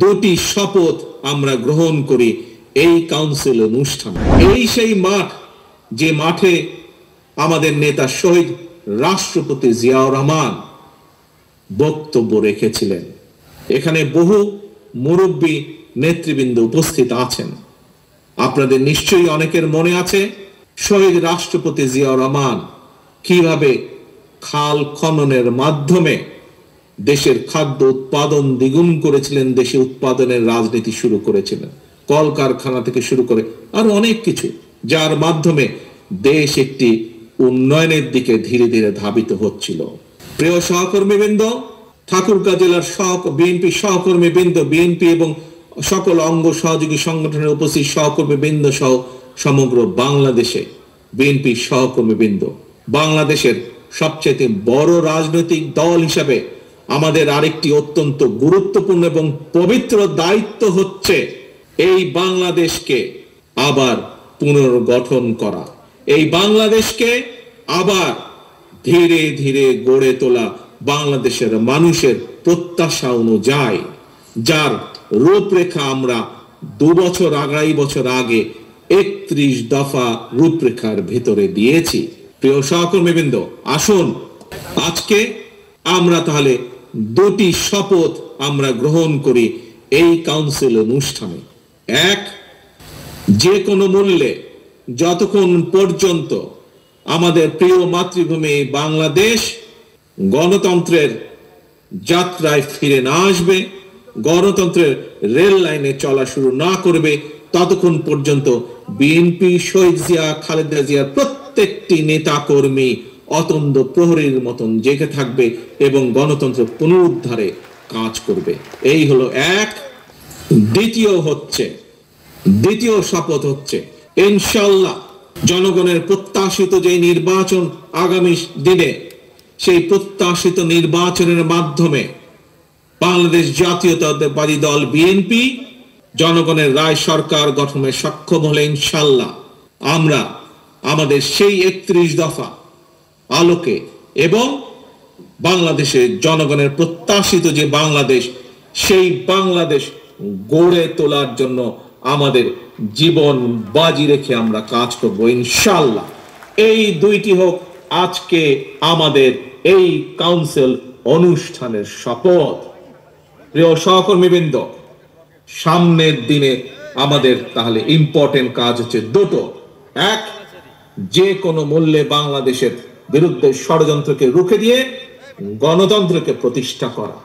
দুটি শপথ আমরা গ্রহণ করি এই কাউন্সিল অনুষ্ঠানে। এই সেই মাঠ যে মাঠে আমাদের নেতা শহীদ রাষ্ট্রপতি জিয়াউর রহমান বক্তব্য রেখেছিলেন। এখানে বহু মুরব্বী নেতৃবৃন্দ উপস্থিত আছেন। আপনাদের নিশ্চয়ই অনেকের মনে আছে শহীদ রাষ্ট্রপতি জিয়াউর রহমান কিভাবে খাল খননের মাধ্যমে দেশের খাদ্য উৎপাদন দ্বিগুণ করেছিলেন, দেশে উৎপাদনের রাজনীতি শুরু করেছিলেন, কলকারখানা থেকে শুরু করে আরো অনেক কিছু, যার মাধ্যমে দেশ একটি উন্নয়নের দিকে ধীরে ধীরে ধাবিত হচ্ছিল। প্রিয় সহকর্মীবৃন্দ, ঠাকুরগাঁ জেলার বিএনপি সহকর্মীবৃন্দ, বিএনপি এবং সকল অঙ্গ সহযোগী সংগঠনের উপস্থিত সহকর্মীবৃন্দ সহ সমগ্র বাংলাদেশে বিএনপি সহকর্মীবৃন্দ, বাংলাদেশের সবচেয়ে বড় রাজনৈতিক দল হিসাবে আমাদের আরেকটি অত্যন্ত গুরুত্বপূর্ণ এবং পবিত্র দায়িত্ব হচ্ছে এই বাংলাদেশকে আবার পুনর্গঠন করা, এই বাংলাদেশকে আবার ধীরে ধীরে গড়ে তোলা, বাংলাদেশের মানুষের প্রত্যাশা অনুযায়ী, যার রূপরেখা আমরা 2 বছর আগে 31 দফা রূপরেখার ভিতরে দিয়েছি। প্রিয় সহকর্মীবৃন্দ, আসুন আজকে আমরা তাহলে দুটি শপথ আমরা গ্রহণ করি এই কাউন্সিল অনুষ্ঠানে। এক, যে কোনো মূল্যে যতক্ষণ পর্যন্ত আমাদের প্রিয় মাতৃভূমি বাংলাদেশ গণতন্ত্রের যাত্রায় ফিরে না আসবে, গণতন্ত্রের রেল লাইনে চলা শুরু না করবে, ততক্ষণ পর্যন্ত বিএনপি শহীদ জিয়া, খালেদা জিয়ার প্রত্যেকটি নেতা কর্মী অতন্দ্র প্রহরীর মতন জেগে থাকবে এবং গণতন্ত্র পুনরুদ্ধারে কাজ করবে। এই হলো এক। দ্বিতীয় শপথ হচ্ছে ইনশাআল্লাহ জনগণের প্রত্যাশিত যে নির্বাচন আগামী দিনে, সেই প্রত্যাশিত নির্বাচনের মাধ্যমে বাংলাদেশ জাতীয়তাবাদী দল বিএনপি জনগণের রায় সরকার গঠনে সক্ষম হলে ইনশাআল্লাহ আমরা আমাদের সেই 31 দফা আলোকে এবং বাংলাদেশের জনগণের প্রত্যাশিত যে বাংলাদেশ, সেই বাংলাদেশ গড়ে তোলার জন্য আমাদের জীবন বাজি রেখে আমরা কাজ করব ইনশাআল্লাহ। এই দুইটি হোক আজকে আমাদের এই কাউন্সিল অনুষ্ঠানের শপথ। প্রিয় সহকর্মীবৃন্দ, সামনের দিনে আমাদের তাহলে ইম্পর্টেন্ট কাজ হচ্ছে দুটো। এক, যে কোনো মূল্যে বাংলাদেশের বিরুদ্ধে ষড়যন্ত্রকে রুখে দিয়ে গণতন্ত্রকে প্রতিষ্ঠা করা।